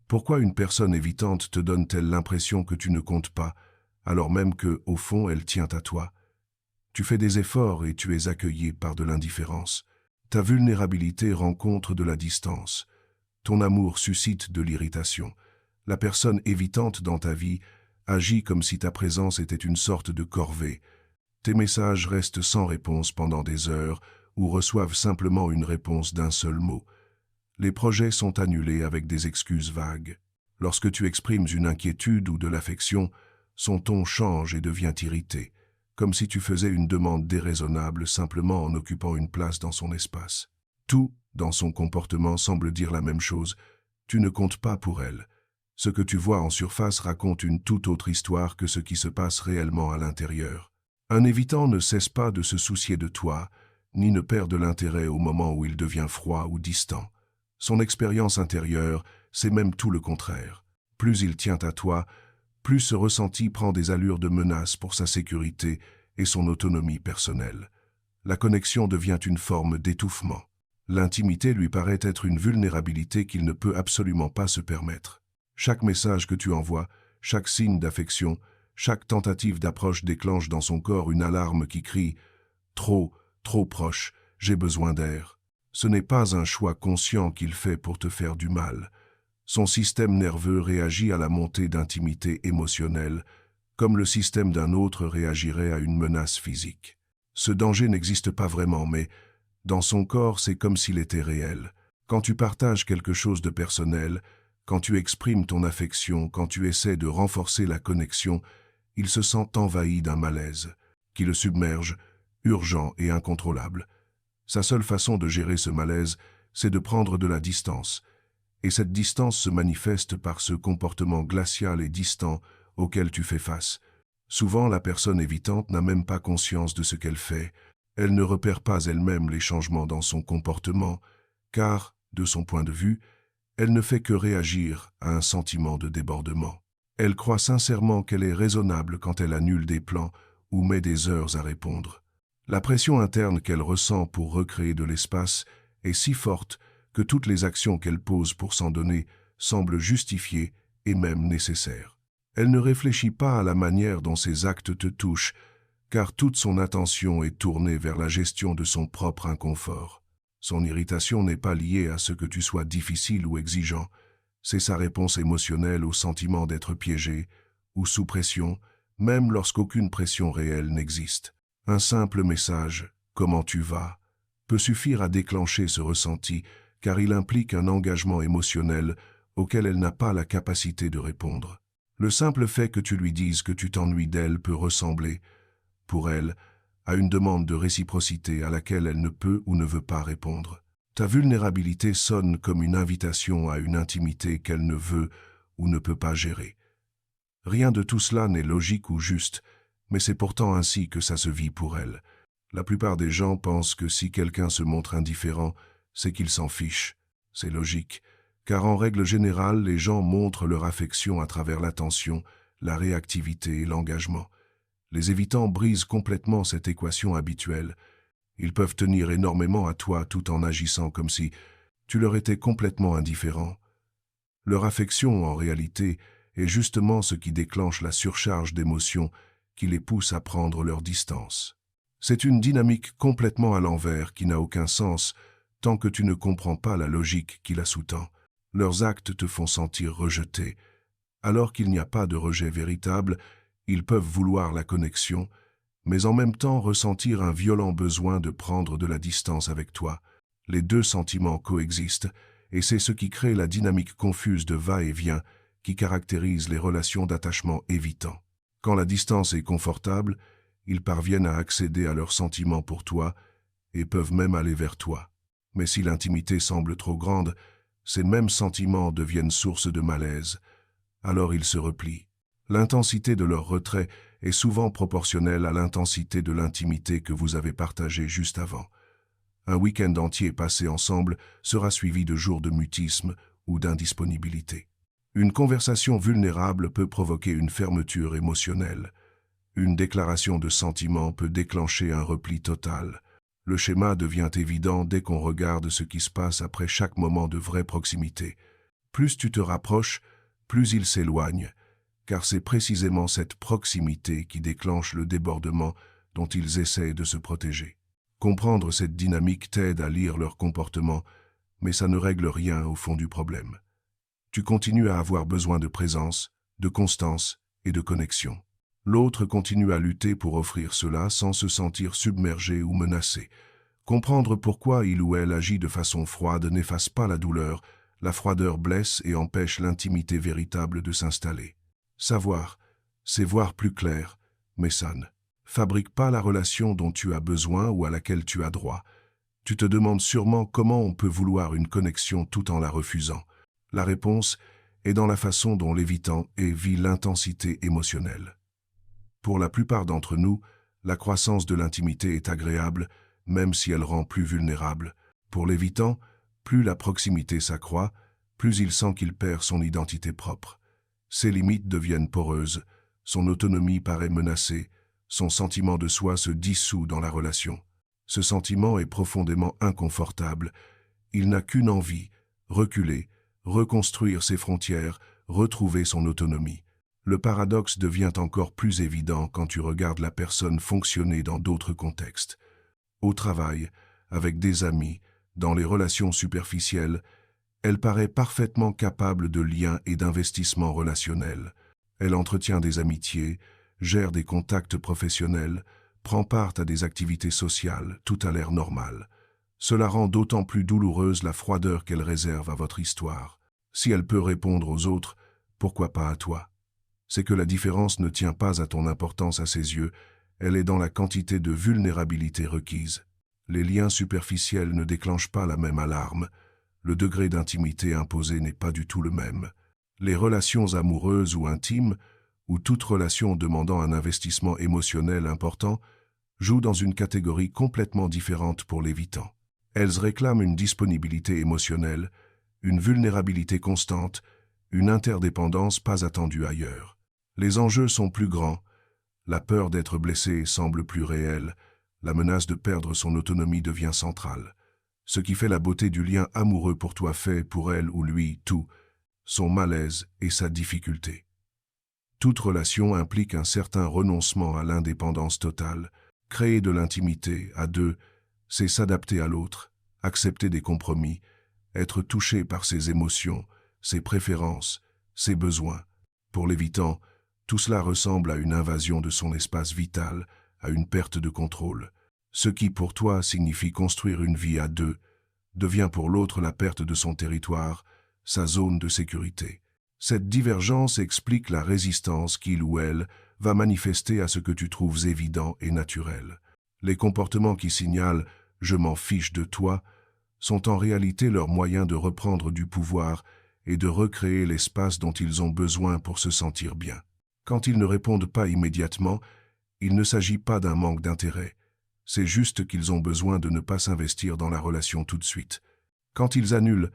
Pourquoi une personne évitante te donne-t-elle l'impression que tu ne comptes pas, alors même que, au fond, elle tient à toi? Tu fais des efforts et tu es accueilli par de l'indifférence. Ta vulnérabilité rencontre de la distance. Ton amour suscite de l'irritation. La personne évitante dans ta vie agit comme si ta présence était une sorte de corvée. Tes messages restent sans réponse pendant des heures ou reçoivent simplement une réponse d'un seul mot. Les projets sont annulés avec des excuses vagues. Lorsque tu exprimes une inquiétude ou de l'affection, son ton change et devient irrité, comme si tu faisais une demande déraisonnable simplement en occupant une place dans son espace. Tout, dans son comportement, semble dire la même chose. Tu ne comptes pas pour elle. Ce que tu vois en surface raconte une toute autre histoire que ce qui se passe réellement à l'intérieur. Un évitant ne cesse pas de se soucier de toi, ni ne perd de l'intérêt au moment où il devient froid ou distant. Son expérience intérieure, c'est même tout le contraire. Plus il tient à toi, plus ce ressenti prend des allures de menace pour sa sécurité et son autonomie personnelle. La connexion devient une forme d'étouffement. L'intimité lui paraît être une vulnérabilité qu'il ne peut absolument pas se permettre. Chaque message que tu envoies, chaque signe d'affection, chaque tentative d'approche déclenche dans son corps une alarme qui crie « Trop, trop proche, j'ai besoin d'air ». Ce n'est pas un choix conscient qu'il fait pour te faire du mal. Son système nerveux réagit à la montée d'intimité émotionnelle, comme le système d'un autre réagirait à une menace physique. Ce danger n'existe pas vraiment, mais dans son corps, c'est comme s'il était réel. Quand tu partages quelque chose de personnel, quand tu exprimes ton affection, quand tu essaies de renforcer la connexion, il se sent envahi d'un malaise, qui le submerge, urgent et incontrôlable. Sa seule façon de gérer ce malaise, c'est de prendre de la distance, et cette distance se manifeste par ce comportement glacial et distant auquel tu fais face. Souvent, la personne évitante n'a même pas conscience de ce qu'elle fait. Elle ne repère pas elle-même les changements dans son comportement, car, de son point de vue, elle ne fait que réagir à un sentiment de débordement. Elle croit sincèrement qu'elle est raisonnable quand elle annule des plans ou met des heures à répondre. La pression interne qu'elle ressent pour recréer de l'espace est si forte que toutes les actions qu'elle pose pour s'en donner semblent justifiées et même nécessaires. Elle ne réfléchit pas à la manière dont ses actes te touchent, car toute son attention est tournée vers la gestion de son propre inconfort. Son irritation n'est pas liée à ce que tu sois difficile ou exigeant, c'est sa réponse émotionnelle au sentiment d'être piégé ou sous pression, même lorsqu'aucune pression réelle n'existe. Un simple message « Comment tu vas ?» peut suffire à déclencher ce ressenti, car il implique un engagement émotionnel auquel elle n'a pas la capacité de répondre. Le simple fait que tu lui dises que tu t'ennuies d'elle peut ressembler, pour elle, à une demande de réciprocité à laquelle elle ne peut ou ne veut pas répondre. Ta vulnérabilité sonne comme une invitation à une intimité qu'elle ne veut ou ne peut pas gérer. Rien de tout cela n'est logique ou juste, mais c'est pourtant ainsi que ça se vit pour elle. La plupart des gens pensent que si quelqu'un se montre indifférent, c'est qu'il s'en fiche. C'est logique, car en règle générale, les gens montrent leur affection à travers l'attention, la réactivité et l'engagement. Les évitants brisent complètement cette équation habituelle. Ils peuvent tenir énormément à toi tout en agissant comme si tu leur étais complètement indifférent. Leur affection, en réalité, est justement ce qui déclenche la surcharge d'émotions qui les pousse à prendre leur distance. C'est une dynamique complètement à l'envers qui n'a aucun sens tant que tu ne comprends pas la logique qui la sous-tend. Leurs actes te font sentir rejeté. Alors qu'il n'y a pas de rejet véritable, ils peuvent vouloir la connexion, mais en même temps ressentir un violent besoin de prendre de la distance avec toi. Les deux sentiments coexistent, et c'est ce qui crée la dynamique confuse de va-et-vient qui caractérise les relations d'attachement évitant. Quand la distance est confortable, ils parviennent à accéder à leurs sentiments pour toi et peuvent même aller vers toi. Mais si l'intimité semble trop grande, ces mêmes sentiments deviennent source de malaise. Alors ils se replient. L'intensité de leur retrait est souvent proportionnelle à l'intensité de l'intimité que vous avez partagée juste avant. Un week-end entier passé ensemble sera suivi de jours de mutisme ou d'indisponibilité. Une conversation vulnérable peut provoquer une fermeture émotionnelle. Une déclaration de sentiment peut déclencher un repli total. Le schéma devient évident dès qu'on regarde ce qui se passe après chaque moment de vraie proximité. Plus tu te rapproches, plus il s'éloigne, car c'est précisément cette proximité qui déclenche le débordement dont ils essaient de se protéger. Comprendre cette dynamique t'aide à lire leur comportement, mais ça ne règle rien au fond du problème. Tu continues à avoir besoin de présence, de constance et de connexion. L'autre continue à lutter pour offrir cela sans se sentir submergé ou menacé. Comprendre pourquoi il ou elle agit de façon froide n'efface pas la douleur, la froideur blesse et empêche l'intimité véritable de s'installer. Savoir, c'est voir plus clair, mais ça ne fabrique pas la relation dont tu as besoin ou à laquelle tu as droit. Tu te demandes sûrement comment on peut vouloir une connexion tout en la refusant. La réponse est dans la façon dont l'évitant vit l'intensité émotionnelle. Pour la plupart d'entre nous, la croissance de l'intimité est agréable, même si elle rend plus vulnérable. Pour l'évitant, plus la proximité s'accroît, plus il sent qu'il perd son identité propre. Ses limites deviennent poreuses, son autonomie paraît menacée, son sentiment de soi se dissout dans la relation. Ce sentiment est profondément inconfortable. Il n'a qu'une envie, reculer, reconstruire ses frontières, retrouver son autonomie. Le paradoxe devient encore plus évident quand tu regardes la personne fonctionner dans d'autres contextes. Au travail, avec des amis, dans les relations superficielles, elle paraît parfaitement capable de liens et d'investissements relationnels. Elle entretient des amitiés, gère des contacts professionnels, prend part à des activités sociales, tout a l'air normal. Cela rend d'autant plus douloureuse la froideur qu'elle réserve à votre histoire. Si elle peut répondre aux autres, pourquoi pas à toi? C'est que la différence ne tient pas à ton importance à ses yeux, elle est dans la quantité de vulnérabilité requise. Les liens superficiels ne déclenchent pas la même alarme, le degré d'intimité imposé n'est pas du tout le même. Les relations amoureuses ou intimes, ou toute relation demandant un investissement émotionnel important, jouent dans une catégorie complètement différente pour l'évitant. Elles réclament une disponibilité émotionnelle, une vulnérabilité constante, une interdépendance pas attendue ailleurs. Les enjeux sont plus grands, la peur d'être blessé semble plus réelle, la menace de perdre son autonomie devient centrale. Ce qui fait la beauté du lien amoureux pour toi fait pour elle ou lui tout, son malaise et sa difficulté. Toute relation implique un certain renoncement à l'indépendance totale. Créer de l'intimité à deux, c'est s'adapter à l'autre, accepter des compromis, être touché par ses émotions, ses préférences, ses besoins. Pour l'évitant, tout cela ressemble à une invasion de son espace vital, à une perte de contrôle. Ce qui pour toi signifie construire une vie à deux, devient pour l'autre la perte de son territoire, sa zone de sécurité. Cette divergence explique la résistance qu'il ou elle va manifester à ce que tu trouves évident et naturel. Les comportements qui signalent « je m'en fiche de toi » sont en réalité leur moyen de reprendre du pouvoir et de recréer l'espace dont ils ont besoin pour se sentir bien. Quand ils ne répondent pas immédiatement, il ne s'agit pas d'un manque d'intérêt. C'est juste qu'ils ont besoin de ne pas s'investir dans la relation tout de suite. Quand ils annulent,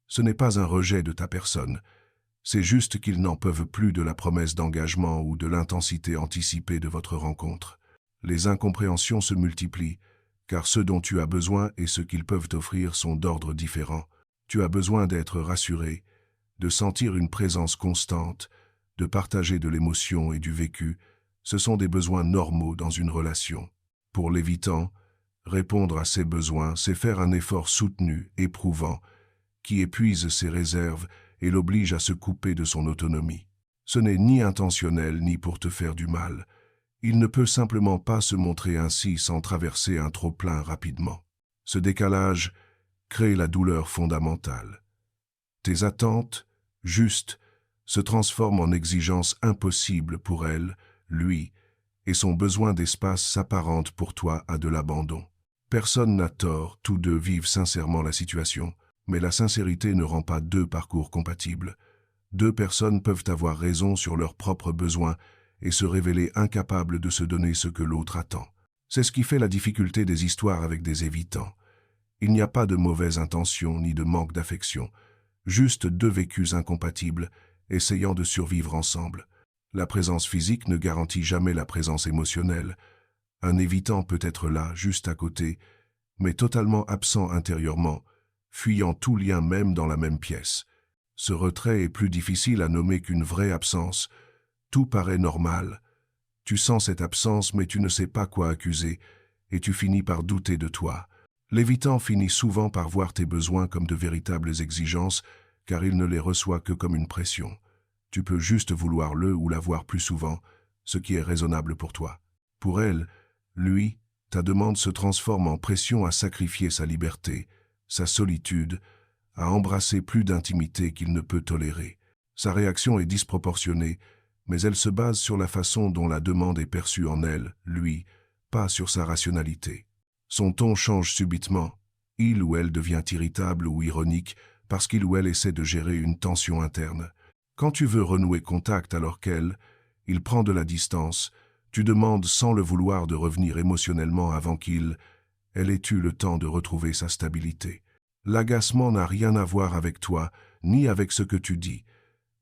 ce n'est pas un rejet de ta personne. C'est juste qu'ils n'en peuvent plus de la promesse d'engagement ou de l'intensité anticipée de votre rencontre. Les incompréhensions se multiplient, car ce dont tu as besoin et ce qu'ils peuvent t'offrir sont d'ordre différent. Tu as besoin d'être rassuré, de sentir une présence constante, de partager de l'émotion et du vécu. Ce sont des besoins normaux dans une relation. Pour l'évitant, répondre à ces besoins, c'est faire un effort soutenu, éprouvant, qui épuise ses réserves et l'oblige à se couper de son autonomie. Ce n'est ni intentionnel ni pour te faire du mal. Il ne peut simplement pas se montrer ainsi sans traverser un trop-plein rapidement. Ce décalage crée la douleur fondamentale. Tes attentes, justes, se transforment en exigences impossibles pour elle, lui, et son besoin d'espace s'apparente pour toi à de l'abandon. Personne n'a tort, tous deux vivent sincèrement la situation, mais la sincérité ne rend pas deux parcours compatibles. Deux personnes peuvent avoir raison sur leurs propres besoins et se révéler incapables de se donner ce que l'autre attend. C'est ce qui fait la difficulté des histoires avec des évitants. Il n'y a pas de mauvaise intention ni de manque d'affection, juste deux vécus incompatibles, essayant de survivre ensemble. La présence physique ne garantit jamais la présence émotionnelle. Un évitant peut être là, juste à côté, mais totalement absent intérieurement, fuyant tout lien même dans la même pièce. Ce retrait est plus difficile à nommer qu'une vraie absence. Tout paraît normal. Tu sens cette absence, mais tu ne sais pas quoi accuser, et tu finis par douter de toi. L'évitant finit souvent par voir tes besoins comme de véritables exigences, car il ne les reçoit que comme une pression. Tu peux juste vouloir le ou la voir plus souvent, ce qui est raisonnable pour toi. Pour elle, lui, ta demande se transforme en pression à sacrifier sa liberté, sa solitude, à embrasser plus d'intimité qu'il ne peut tolérer. Sa réaction est disproportionnée, mais elle se base sur la façon dont la demande est perçue en elle, lui, pas sur sa rationalité. Son ton change subitement. Il ou elle devient irritable ou ironique parce qu'il ou elle essaie de gérer une tension interne. Quand tu veux renouer contact alors qu'elle, il prend de la distance, tu demandes sans le vouloir de revenir émotionnellement avant elle ait eu le temps de retrouver sa stabilité. L'agacement n'a rien à voir avec toi, ni avec ce que tu dis.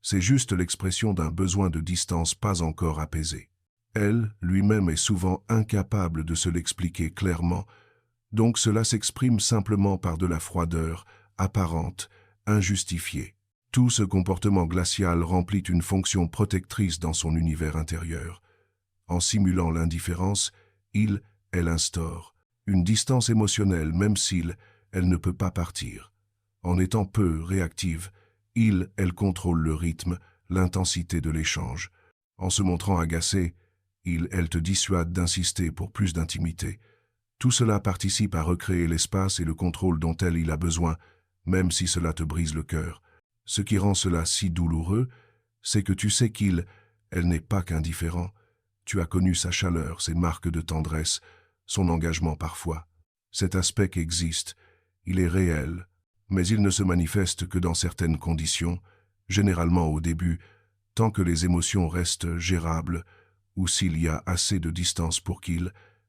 C'est juste l'expression d'un besoin de distance pas encore apaisé. Elle, lui-même, est souvent incapable de se l'expliquer clairement, donc cela s'exprime simplement par de la froideur, apparente, injustifiée. Tout ce comportement glacial remplit une fonction protectrice dans son univers intérieur. En simulant l'indifférence, elle instaure une distance émotionnelle même elle ne peut pas partir. En étant peu réactive, elle contrôle le rythme, l'intensité de l'échange. En se montrant agacée, elle te dissuade d'insister pour plus d'intimité. Tout cela participe à recréer l'espace et le contrôle dont il a besoin, même si cela te brise le cœur. Ce qui rend cela si douloureux, c'est que tu sais elle n'est pas qu'indifférent. Tu as connu sa chaleur, ses marques de tendresse, son engagement parfois. Cet aspect existe, il est réel, mais il ne se manifeste que dans certaines conditions, généralement au début, tant que les émotions restent gérables, ou s'il y a assez de distance pour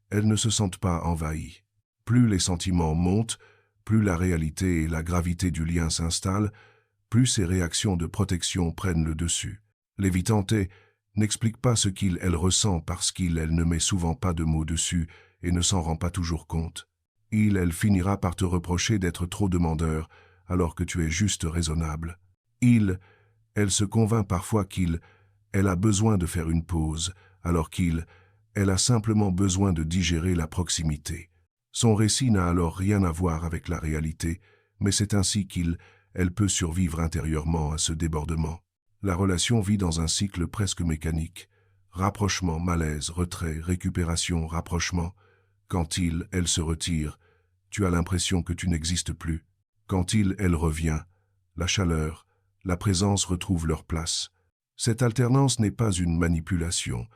elles ne se sentent pas envahies. Plus les sentiments montent, plus la réalité et la gravité du lien s'installent, plus ces réactions de protection prennent le dessus. L'évitante n'explique pas ce elle ressent parce elle ne met souvent pas de mots dessus et ne s'en rend pas toujours compte. Elle finira par te reprocher d'être trop demandeur alors que tu es juste raisonnable. Elle se convainc parfois elle a besoin de faire une pause alors elle a simplement besoin de digérer la proximité. Son récit n'a alors rien à voir avec la réalité, mais c'est ainsi elle peut survivre intérieurement à ce débordement. La relation vit dans un cycle presque mécanique. Rapprochement, malaise, retrait, récupération, rapprochement. Quand elle se retire, tu as l'impression que tu n'existes plus. Quand elle revient, la chaleur, la présence retrouvent leur place. Cette alternance n'est pas une manipulation,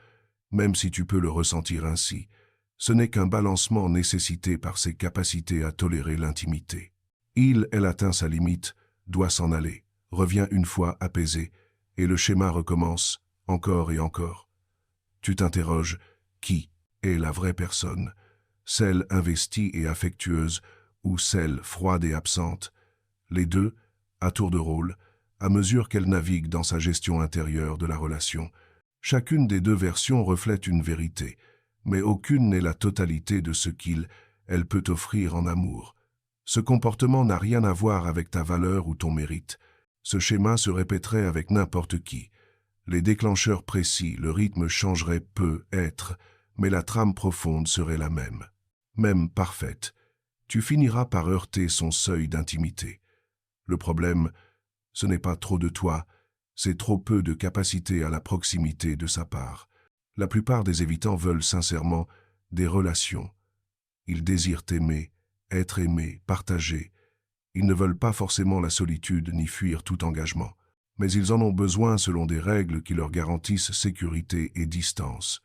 même si tu peux le ressentir ainsi. Ce n'est qu'un balancement nécessité par ses capacités à tolérer l'intimité. Elle atteint sa limite, doit s'en aller, revient une fois apaisé, et le schéma recommence, encore et encore. Tu t'interroges, qui est la vraie personne? Celle investie et affectueuse, ou celle froide et absente? Les deux, à tour de rôle, à mesure qu'elle navigue dans sa gestion intérieure de la relation. Chacune des deux versions reflète une vérité, mais aucune n'est la totalité de ce elle peut offrir en amour. Ce comportement n'a rien à voir avec ta valeur ou ton mérite. Ce schéma se répéterait avec n'importe qui. Les déclencheurs précis, le rythme changerait peut-être, mais la trame profonde serait la même. Même parfaite, tu finiras par heurter son seuil d'intimité. Le problème, ce n'est pas trop de toi, c'est trop peu de capacité à la proximité de sa part. La plupart des évitants veulent sincèrement des relations. Ils désirent aimer, être aimés, partager. Ils ne veulent pas forcément la solitude ni fuir tout engagement. Mais ils en ont besoin selon des règles qui leur garantissent sécurité et distance.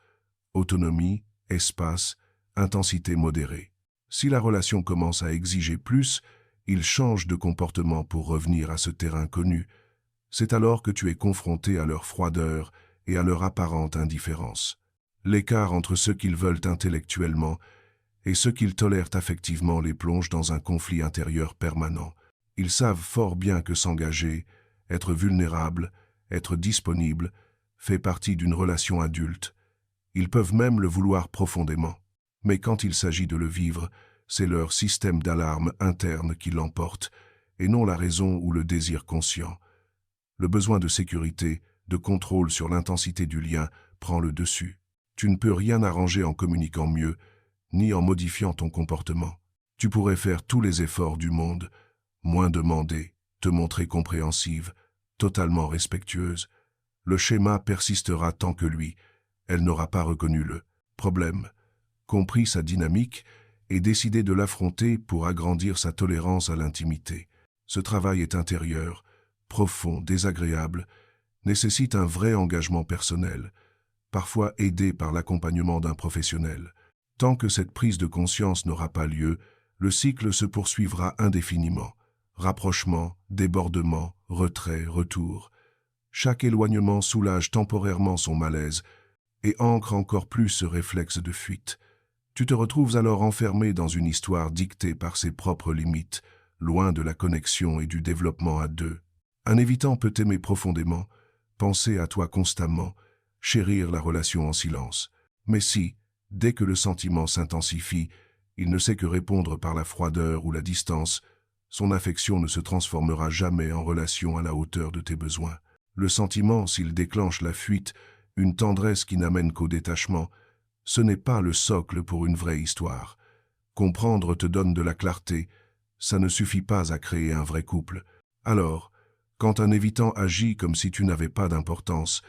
Autonomie, espace, intensité modérée. Si la relation commence à exiger plus, ils changent de comportement pour revenir à ce terrain connu. C'est alors que tu es confronté à leur froideur et à leur apparente indifférence. L'écart entre ceux qu'ils veulent intellectuellement et ceux qu'ils tolèrent affectivement les plonge dans un conflit intérieur permanent. Ils savent fort bien que s'engager, être vulnérable, être disponible, fait partie d'une relation adulte. Ils peuvent même le vouloir profondément. Mais quand il s'agit de le vivre, c'est leur système d'alarme interne qui l'emporte, et non la raison ou le désir conscient. Le besoin de sécurité, de contrôle sur l'intensité du lien prend le dessus. Tu ne peux rien arranger en communiquant mieux, ni en modifiant ton comportement. Tu pourrais faire tous les efforts du monde, moins demander, te montrer compréhensive, totalement respectueuse. Le schéma persistera tant que lui, elle n'aura pas reconnu le problème, compris sa dynamique et décidé de l'affronter pour agrandir sa tolérance à l'intimité. Ce travail est intérieur, profond, désagréable, nécessite un vrai engagement personnel, parfois aidé par l'accompagnement d'un professionnel. Tant que cette prise de conscience n'aura pas lieu, le cycle se poursuivra indéfiniment. Rapprochement, débordement, retrait, retour. Chaque éloignement soulage temporairement son malaise et ancre encore plus ce réflexe de fuite. Tu te retrouves alors enfermé dans une histoire dictée par ses propres limites, loin de la connexion et du développement à deux. Un évitant peut t'aimer profondément, penser à toi constamment, chérir la relation en silence. Mais si, dès que le sentiment s'intensifie, il ne sait que répondre par la froideur ou la distance, son affection ne se transformera jamais en relation à la hauteur de tes besoins. Le sentiment, s'il déclenche la fuite, une tendresse qui n'amène qu'au détachement, ce n'est pas le socle pour une vraie histoire. Comprendre te donne de la clarté, ça ne suffit pas à créer un vrai couple. Alors, quand un évitant agit comme si tu n'avais pas d'importance,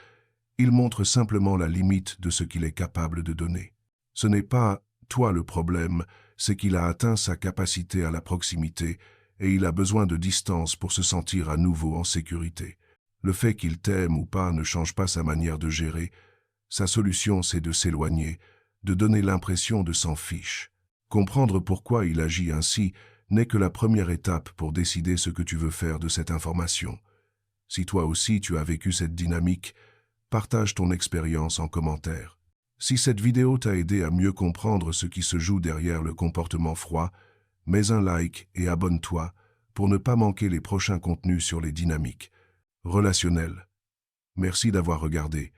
il montre simplement la limite de ce qu'il est capable de donner. Ce n'est pas toi le problème, c'est qu'il a atteint sa capacité à la proximité et il a besoin de distance pour se sentir à nouveau en sécurité. Le fait qu'il t'aime ou pas ne change pas sa manière de gérer. Sa solution, c'est de s'éloigner, de donner l'impression de s'en fiche. Comprendre pourquoi il agit ainsi n'est que la première étape pour décider ce que tu veux faire de cette information. Si toi aussi tu as vécu cette dynamique, partage ton expérience en commentaire. Si cette vidéo t'a aidé à mieux comprendre ce qui se joue derrière le comportement froid, mets un like et abonne-toi pour ne pas manquer les prochains contenus sur les dynamiques relationnelles. Merci d'avoir regardé.